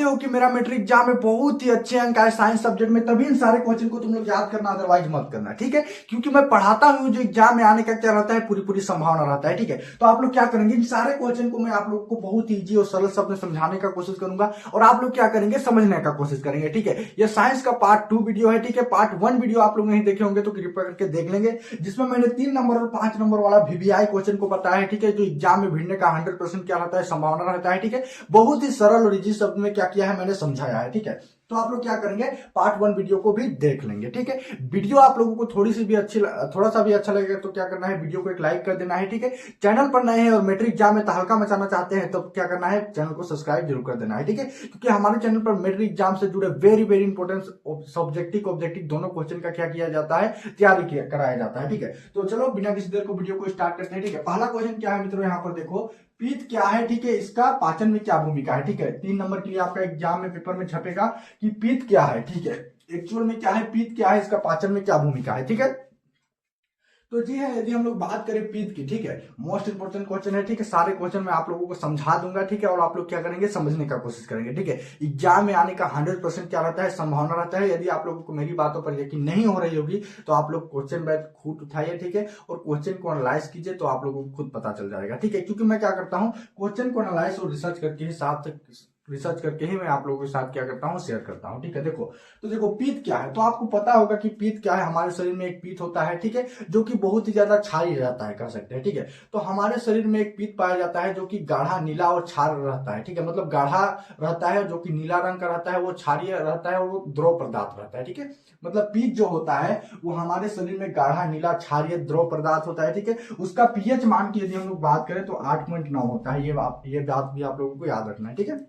हो कि मेरा मैट्रिक एग्जाम में बहुत ही अच्छे अंक आए साइंस सब्जेक्ट में, तभी इन सारे क्वेश्चन को तुम लोग याद करना, अदरवाइज मत करना, ठीक है। क्योंकि मैं पढ़ाता हूं जो एग्जाम में आने का क्या रहता है, पूरी पूरी संभावना रहता है, ठीक है। तो आप लोग क्या करेंगे, इन सारे क्वेश्चन को मैं आप लोग को बहुत ईजी और सरल शब्द में समझाने का कोशिश करूंगा, और आप लोग क्या करेंगे, समझने का कोशिश करेंगे, ठीक है। ये साइंस का पार्ट 2 वीडियो है, ठीक है। पार्ट 1 वीडियो आप लोग नहीं देखे होंगे तो कृपया करके देख लेंगे, जिसमें मैंने 3 नंबर और 5 नंबर वाला वीवीआई क्वेश्चन को बताया है, ठीक है। जो एग्जाम में भिड़ने का 100% क्या रहता है, संभावना रहता है, ठीक है। बहुत ही सरल और इजी शब्द में क्या किया है मैंने समझाया है, ठीक है। तो आप लोग क्या करेंगे, पार्ट 1 वीडियो को भी देख लेंगे, ठीक है। वीडियो आप लोगों को थोड़ा सा भी अच्छा लगेगा तो क्या करना है, वीडियो को एक लाइक कर देना है, ठीक है। चैनल पर नए हैं और मैट्रिक एग्जाम में तहलका मचाना चाहते हैं तो क्या करना है, चैनल को सब्सक्राइब जरूर कर देना है, ठीक है। क्योंकि हमारे चैनल पर मैट्रिक एग्जाम से जुड़े very very important subjective objective दोनों क्वेश्चन का क्या किया जाता है, तैयारी कराया जाता है, ठीक है। तो चलो बिना किसी देर को वीडियो को स्टार्ट करते हैं, ठीक है। पहला क्वेश्चन क्या है मित्रों, यहाँ पर देखो, पित्त क्या है, ठीक है। इसका पाचन में क्या भूमिका है, ठीक है। 3 नंबर के लिए आपका एग्जाम में पेपर में छपेगा कि पित्त क्या है, ठीक है। एक्चुअल में क्या है, पित्त क्या है, इसका पाचन में क्या भूमिका है, ठीक है। तो जी है, यदि हम लोग बात करें पित्त की, ठीक है, मोस्ट इंपोर्टेंट क्वेश्चन है, ठीक है। सारे क्वेश्चन मैं आप लोगों को समझा दूंगा, ठीक है। और आप लोग क्या करेंगे, समझने का कोशिश करेंगे, ठीक है। एग्जाम में आने का 100% क्या रहता है, संभावना रहता है। यदि आप लोगों को मेरी बातों पर यकीन नहीं हो रही होगी तो आप लोग क्वेश्चन बैठ खुद उठाइए, ठीक है, और क्वेश्चन को एनालाइज कीजिए तो आप लोगों को खुद पता चल जाएगा, ठीक है। क्योंकि मैं क्या करता हूँ, क्वेश्चन को एनालाइज और रिसर्च करके ही मैं आप लोगों के साथ क्या करता हूँ, शेयर करता हूँ, ठीक है। देखो, तो देखो पित्त क्या है, तो आपको पता होगा कि पित्त क्या है। हमारे शरीर में एक पित्त होता है, ठीक है, जो कि बहुत ही ज्यादा क्षारीय रहता है, कह सकते हैं, ठीक है। तो हमारे शरीर में एक पित्त पाया जाता है जो कि गाढ़ा नीला और क्षार रहता है, ठीक है। मतलब गाढ़ा रहता है जो कि नीला रंग का रहता है, वो क्षारीय रहता है और वो द्रव पदार्थ रहता है, ठीक है। मतलब पित्त जो होता है वो हमारे शरीर में गाढ़ा नीला क्षारीय द्रव पदार्थ होता है, ठीक है। उसका पीएच मान की यदि हम लोग बात करें तो 8.9 होता है। ये बात भी आप लोगों को याद रखना है, ठीक है।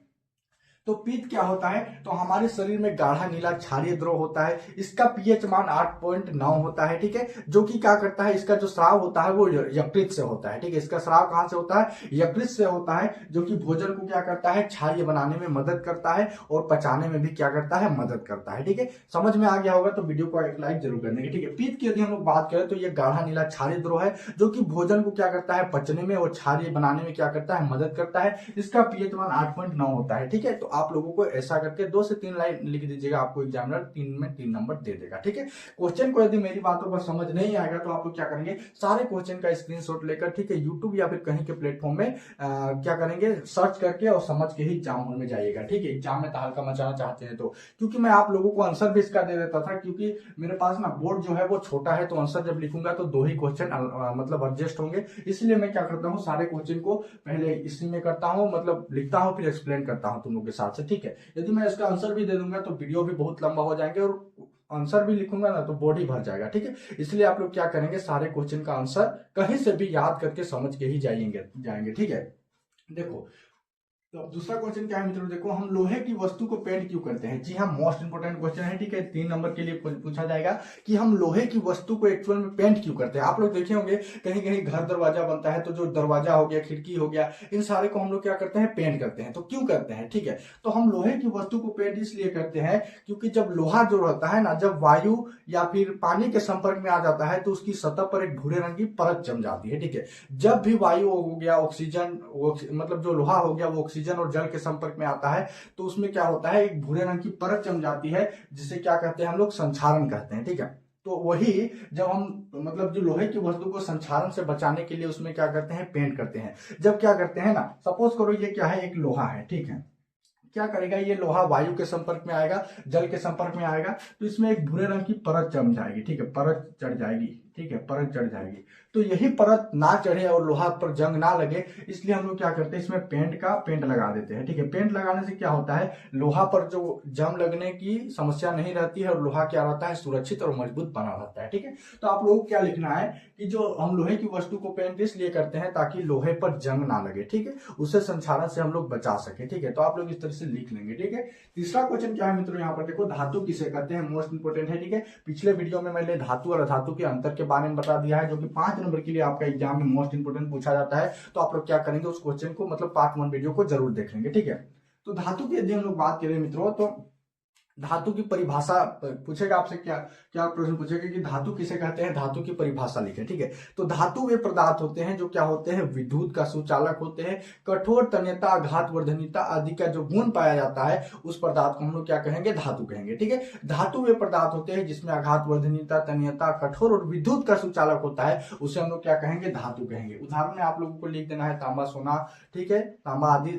तो पित्त क्या होता है, तो हमारे शरीर में गाढ़ा नीला क्षारीय द्रव होता है। इसका पीएच मान 8.9 होता है, ठीक है। जो कि क्या करता है, इसका जो स्राव होता है वो यकृत से होता है, ठीक है। इसका स्राव कहां से होता है, यकृत से होता है, जो कि भोजन को क्या करता है, क्षारीय बनाने में मदद करता है और पचाने में भी क्या करता है, मदद करता है, ठीक है। समझ में आ गया होगा तो वीडियो को एक लाइक जरूर करने की, ठीक है। पित्त की यदि हम लोग बात करें तो ये गाढ़ा नीला क्षारीय द्रव है, जो कि भोजन को क्या करता है, पचने में और क्षारीय बनाने में क्या करता है, मदद करता है। इसका पीएच मान 8.9 होता है, ठीक है। तो आप लोगों को ऐसा करके 2 से 3 लाइन लिख दीजिएगा, आपको एग्जामिनर 3 में 3 नंबर दे देगा, ठीक है। क्वेश्चन को यदि मेरी बातों पर समझ नहीं आएगा तो आप लोग क्या करेंगे, सारे क्वेश्चन का स्क्रीनशॉट लेकर, ठीक है, यूट्यूब या फिर कहीं के प्लेटफॉर्म में क्या करेंगे, सर्च करके और समझ के ही एग्जाम हॉल में जाइएगा, ठीक है। एग्जाम में तहलका मचाना चाहते हैं तो, क्योंकि मैं आप लोगों को आंसर भी इसका दे देता था, क्योंकि मेरे पास ना बोर्ड जो है वो छोटा है, तो आंसर जब लिखूंगा तो 2 ही क्वेश्चन मतलब एडजस्ट होंगे। इसलिए मैं क्या करता हूँ, सारे क्वेश्चन को पहले इसी में करता हूँ, मतलब लिखता हूँ फिर एक्सप्लेन करता हूँ तुम लोग के साथ से, ठीक है। यदि मैं इसका आंसर भी दे दूंगा तो वीडियो भी बहुत लंबा हो जाएंगे, और आंसर भी लिखूंगा ना तो बॉडी भर जाएगा, ठीक है। इसलिए आप लोग क्या करेंगे, सारे क्वेश्चन का आंसर कहीं से भी याद करके समझ के ही जाएंगे, ठीक है। देखो, तो अब दूसरा क्वेश्चन क्या है मित्रों, देखो, हम लोहे की वस्तु को पेंट क्यों करते हैं। जी हाँ, मोस्ट इंपोर्टेंट क्वेश्चन है, ठीक है। 3 नंबर के लिए पूछा जाएगा कि हम लोहे की वस्तु को एक्चुअल में पेंट क्यों करते हैं। आप लोग देखे होंगे कहीं कहीं घर दरवाजा बनता है तो जो दरवाजा हो गया, खिड़की हो गया, इन सारे को हम लोग क्या करते हैं, पेंट करते हैं। तो क्यों करते हैं, ठीक है। तो हम लोहे की वस्तु को पेंट इसलिए करते हैं क्योंकि जब लोहा जो रहता है ना, जब वायु या फिर पानी के संपर्क में आ जाता है तो उसकी सतह पर एक भूरे रंग की परत जम जाती है, ठीक है। जब भी वायु हो गया, ऑक्सीजन, मतलब जो लोहा हो गया वो ऑक्सीजन और जल के संपर्क में आता है तो उसमें क्या होता है, एक भूरे रंग की परत जम जाती है, जिसे क्या कहते हैं हम लोग, संक्षारण कहते हैं, ठीक है। तो वही जब हम मतलब जो लोहे की वस्तु को संक्षारण से बचाने के लिए उसमें क्या करते हैं, पेंट करते हैं। जब क्या करते हैं ना, सपोज करो ये क्या है, एक लोहा है, ठीक है। क्या करेगा, ये लोहा वायु के संपर्क में आएगा, जल के संपर्क में आएगा तो इसमें एक भूरे रंग की परत जम जाएगी, ठीक है, परत चढ़ जाएगी, ठीक है, परत चढ़ जाएगी। तो यही परत ना चढ़े और लोहा पर जंग ना लगे, इसलिए हम लोग क्या करते हैं, इसमें पेंट लगा देते हैं, ठीक है। पेंट लगाने से क्या होता है, लोहा पर जो जंग लगने की समस्या नहीं रहती है और लोहा क्या रहता है, सुरक्षित और मजबूत बना रहता है, ठीक है। तो आप लोगों को क्या लिखना है कि जो हम लोहे की वस्तु को पेंट इसलिए करते हैं ताकि लोहे पर जंग ना लगे, ठीक है, उससे संक्षारण से हम लोग बचा सके, ठीक है। तो आप लोग इस तरह से लिख लेंगे, ठीक है। तीसरा क्वेश्चन क्या है मित्रों, यहाँ पर देखो, धातु किसे कहते हैं, मोस्ट इंपोर्टेंट है, ठीक है। पिछले वीडियो में मैंने धातु और अधातु के अंतर के बारे में बता दिया है, जो कि 5 नंबर के लिए आपका एग्जाम में मोस्ट इंपोर्टेंट पूछा जाता है। तो आप लोग क्या करेंगे, उस क्वेश्चन को मतलब पार्ट 1 वीडियो को जरूर देख लेंगे, ठीक है। तो धातु की यदि हम लोग बात करें मित्रों, तो धातु की परिभाषा पूछेगा आपसे, क्या क्या प्रश्न पूछेगा कि धातु किसे कहते हैं, धातु की परिभाषा लिखे। ठीक है, तो धातु वे पदार्थ होते हैं जो क्या होते हैं, विद्युत का सुचालक होते हैं। कठोर, तन्यता, आघात वर्धनीयता आदि का जो गुण पाया जाता है उस पदार्थ को हम लोग क्या कहेंगे, धातु कहेंगे। ठीक है, धातु वे पदार्थ होते हैं जिसमें आघात वर्धनीयता, तन्यता, कठोर और विद्युत का सुचालक होता है, उसे हम लोग क्या कहेंगे, धातु कहेंगे। उदाहरण में आप लोगों को लिख देना है तांबा, सोना। ठीक है, तांबा आदि,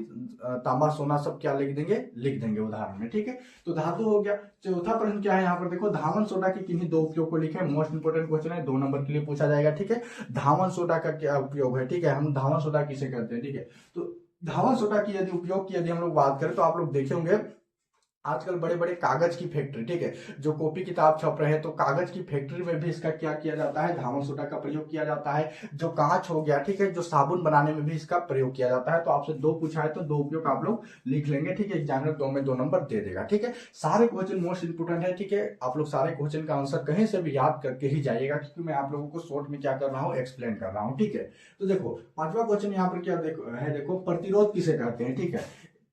तांबा सोना सब क्या लिख देंगे, लिख देंगे उदाहरण में। ठीक है, तो धातु हो गया। चौथा प्रश्न क्या है यहाँ पर देखो, धावन सोडा के किन्हीं दो उपयोग को लिखे। मोस्ट इंपोर्टेंट क्वेश्चन है, 2 नंबर के लिए पूछा जाएगा। ठीक है, धावन सोडा का क्या उपयोग है। ठीक है, हम धावन सोडा किसे कहते हैं। ठीक है, तो धावन सोडा की यदि उपयोग की यदि हम लोग बात करें तो आप लोग देखे होंगे आजकल बड़े बड़े कागज की फैक्ट्री, ठीक है, जो कॉपी किताब छप रहे हैं, तो कागज की फैक्ट्री में भी इसका क्या किया जाता है, धावन सोडा का प्रयोग किया जाता है। जो कांच हो गया, ठीक है, जो साबुन बनाने में भी इसका प्रयोग किया जाता है। तो आपसे 2 पूछा है तो 2 उपयोग आप लोग लिख लेंगे। ठीक है, एग्जामिनर 2 में 2 नंबर दे देगा। ठीक है, सारे क्वेश्चन मोस्ट इंपोर्टेंट है। ठीक है, आप लोग सारे क्वेश्चन का आंसर कहीं से भी याद करके ही जाइएगा, क्योंकि मैं आप लोगों को शॉर्ट में क्या कर रहा हूँ, एक्सप्लेन कर रहा हूँ। ठीक है, तो देखो 5वां क्वेश्चन यहाँ पर क्या देखो, प्रतिरोध किसे कहते हैं। ठीक है,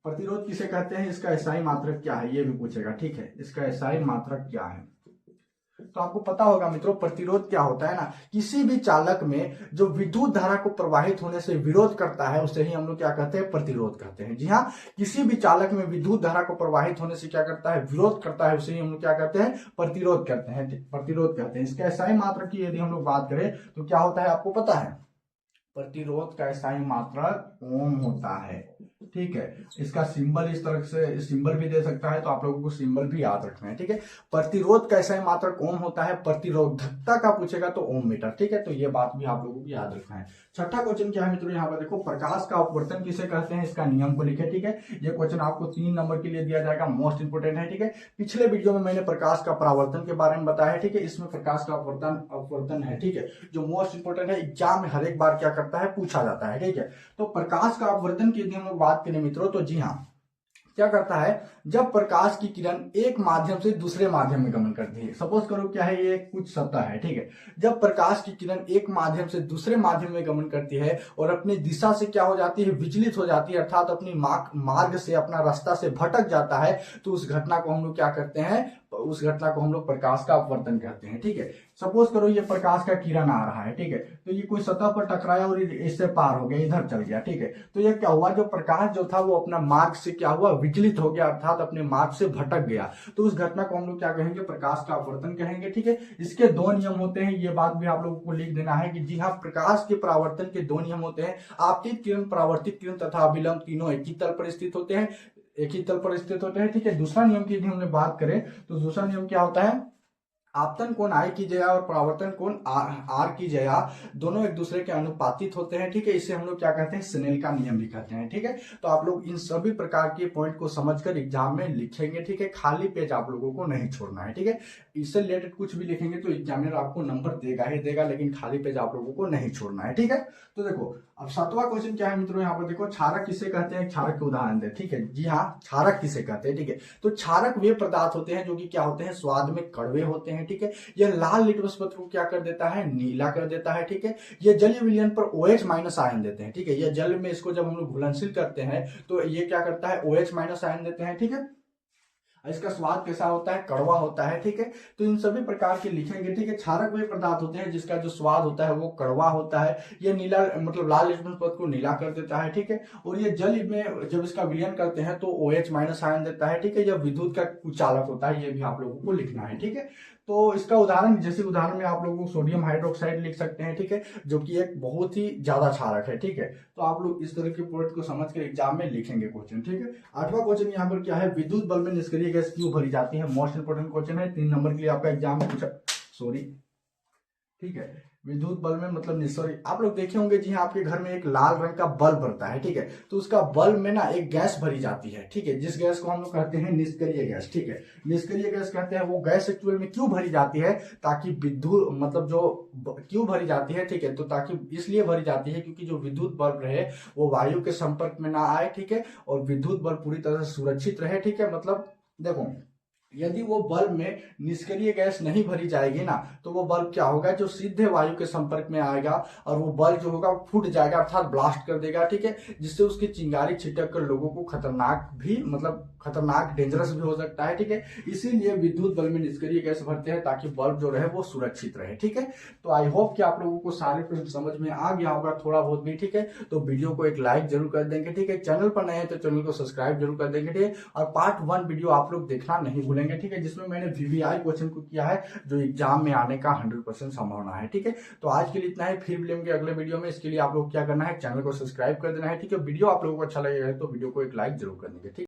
प्रतिरोध किसे कहते हैं, इसका एसआई मात्रक क्या है, ये भी पूछेगा। ठीक है, इसका एसआई मात्रक क्या है। तो आपको पता होगा मित्रों, प्रतिरोध क्या होता है ना, किसी भी चालक में जो विद्युत धारा को प्रवाहित होने से विरोध करता है उसे ही हम लोग क्या कहते हैं, प्रतिरोध कहते हैं। जी हाँ, किसी भी चालक में विद्युत धारा को प्रवाहित होने से क्या करता है, विरोध करता है, उसे ही हम लोग क्या कहते हैं, प्रतिरोध कहते हैं। प्रतिरोध कहते हैं। इसका एसआई मात्रक की यदि हम लोग बात करें तो क्या होता है, आपको पता है, प्रतिरोध का एसआई मात्रक ओम होता है। ठीक है, इसका सिंबल इस तरह से सिंबल भी दे सकता है, तो आप लोगों को सिंबल भी याद रखना है। ठीक है, प्रतिरोध का एसआई मात्रक ओम होता है। प्रतिरोधकता का पूछेगा तो ओम मीटर। ठीक है, तो ये बात भी आप लोगों को याद रखना है। छठा क्वेश्चन क्या है मित्रों, यहाँ पर देखो, प्रकाश का अपवर्तन किसे कहते हैं, इसका नियम को लिखे। ठीक है, ये क्वेश्चन आपको 3 नंबर के लिए दिया जाएगा, मोस्ट इंपोर्टेंट है। ठीक है, पिछले वीडियो में मैंने प्रकाश का परावर्तन के बारे में बताया। ठीक है, इसमें प्रकाश का अपवर्तन है। ठीक है, जो मोस्ट इंपोर्टेंट है, एग्जाम में हर एक बार क्या करता है, पूछा जाता है। ठीक है, तो प्रकाश का अपवर्तन की यदि हम लोग बात करें मित्रों, तो जी हाँ, क्या करता है, जब प्रकाश की किरण एक माध्यम से दूसरे माध्यम में गमन करती है। सपोज करो क्या है, ये कुछ सतह है। ठीक है, जब प्रकाश की किरण एक माध्यम से दूसरे माध्यम में गमन करती है और अपनी दिशा से क्या हो जाती है, विचलित हो जाती है, अर्थात अपनी मार्ग से, अपना रास्ता से भटक जाता है, तो उस घटना को हम लोग क्या करते हैं, उस घटना को हम लोग प्रकाश का अपवर्तन कहते हैं। ठीक है, सपोज करो ये प्रकाश का किरण आ रहा है। ठीक है, तो ये कोई सतह पर टकराया और इससे पार हो गया, इधर चल गया। ठीक है, तो ये क्या हुआ, जो प्रकाश जो था वो अपना मार्ग से क्या हुआ, विचलित हो गया, अर्थात अपने मार्ग से भटक गया। तो उस घटना को हम लोग क्या कहेंगे, प्रकाश का अपवर्तन कहेंगे। ठीक है, इसके 2 नियम होते हैं, ये बात भी आप लोगों को लिख देना है कि जी हाँ, प्रकाश के परावर्तन के 2 नियम होते हैं। आपतित किरण, परावर्तित किरण तथा अभिलंब तीनों एक ही तल पर स्थित होते हैं, एक ही तल पर स्थित होते हैं। ठीक है, दूसरा नियम की यदि हमने बात करें तो दूसरा नियम क्या होता है, आपतन कोण आई की जया और परावर्तन कोण आर की जया दोनों एक दूसरे के अनुपातिक होते हैं। ठीक है, इसे हम लोग क्या कहते हैं, स्नेल का नियम भी कहते हैं। ठीक है, तो आप लोग इन सभी प्रकार के पॉइंट को समझकर एग्जाम में लिखेंगे। ठीक है, खाली पेज आप लोगों को नहीं छोड़ना है। ठीक है, इससे रिलेटेड कुछ भी लिखेंगे तो एग्जामिनर आपको नंबर देगा ही देगा, लेकिन खाली पेज आप लोगों को नहीं छोड़ना है। ठीक है, तो देखो अब 7वां क्वेश्चन क्या है मित्रों, यहाँ पर देखो, क्षारक किसे कहते हैं, क्षारक के उदाहरण दे। ठीक है, जी हाँ, क्षारक किसे कहते हैं। ठीक है, तो क्षारक वे पदार्थ होते हैं जो कि क्या होते हैं, स्वाद में कड़वे होते हैं। ठीक है, यह लाल लिटमस पत्र को क्या कर देता है, नीला कर देता है। ठीक है, ये जलीय विलयन पर OH माइनस आयन देते हैं। ठीक है, ये जल में इसको जब हम लोग घुलनशील करते हैं तो ये क्या करता है, OH माइनस आयन देते हैं। ठीक है, इसका स्वाद कैसा होता है, कड़वा होता है। ठीक है, तो इन सभी प्रकार के लिखेंगे। ठीक है, क्षारक वे पदार्थ होते हैं जिसका जो स्वाद होता है वो कड़वा होता है। ये नीला मतलब लाल लिटमस पत्र को नीला कर देता है। ठीक है, और ये जल में जब इसका विलयन करते हैं तो OH माइनस आयन देता है। ठीक है, यह विद्युत का कुचालक होता है, ये भी आप लोगों को लिखना है। ठीक है, तो इसका उदाहरण, जैसे उदाहरण में आप लोगों को सोडियम हाइड्रोक्साइड लिख सकते हैं। ठीक है, जो कि एक बहुत ही ज्यादा क्षारक है। ठीक है, तो आप लोग इस तरह के पॉइंट को समझ कर एग्जाम में लिखेंगे क्वेश्चन। ठीक है, 8वां क्वेश्चन यहाँ पर क्या है, विद्युत बल्ब में निष्क्रिय गैस क्यों भरी जाती है। मोस्ट इंपोर्टेंट क्वेश्चन है, 3 नंबर के लिए आपका एग्जाम में पूछा, सॉरी। ठीक है, विद्युत बल्ब में मतलब सॉरी, आप लोग देखे होंगे जी हाँ, आपके घर में एक लाल रंग का बल्ब बनता है। ठीक है, तो उसका बल्ब में ना एक गैस भरी जाती है। ठीक है, जिस गैस को हम लोग कहते हैं निष्क्रिय गैस। ठीक है, निष्क्रिय गैस कहते हैं। वो गैस एक्चुअल में क्यों भरी जाती है, ताकि विद्युत मतलब जो क्यों भरी जाती है, ठीक है, तो ताकि इसलिए भरी जाती है क्योंकि जो विद्युत बल्ब रहे वो वायु के संपर्क में ना आए। ठीक है, और विद्युत बल्ब पूरी तरह से सुरक्षित रहे। ठीक है, मतलब देखो यदि वो बल्ब में निष्क्रिय गैस नहीं भरी जाएगी ना, तो वो बल्ब क्या होगा, जो सीधे वायु के संपर्क में आएगा और वो बल्ब जो होगा फूट जाएगा, अर्थात ब्लास्ट कर देगा, ठीक है, जिससे उसकी चिंगारी छिटक कर लोगों को खतरनाक भी, मतलब खतरनाक डेंजरस भी हो सकता है, ठीक है। इसीलिए विद्युत बल्ब में निष्क्रिय गैस भरते हैं ताकि बल्ब जो रहे वो सुरक्षित रहे, ठीक है। तो आई होप कि आप लोगों को सारे प्रश्न समझ में आ गया होगा थोड़ा बहुत भी, ठीक है। तो वीडियो को एक लाइक जरूर कर देंगे, ठीक है। चैनल पर नए हैं तो चैनल को सब्सक्राइब जरूर कर देंगे, ठीक है। और पार्ट 1 वीडियो आप लोग देखना नहीं भूलेंगे, ठीक है, जिसमें मैंने वीवीआई क्वेश्चन को किया है जो एग्जाम में आने का 100% संभावना है, ठीक है। तो आज के लिए इतना ही, फिर मिलेंगे अगले वीडियो में। इसके लिए आप लोग क्या करना है, चैनल को सब्सक्राइब कर देना है, ठीक है। वीडियो आप लोगों को अच्छा लगेगा तो वीडियो को एक लाइक जरूर कर देंगे, ठीक है।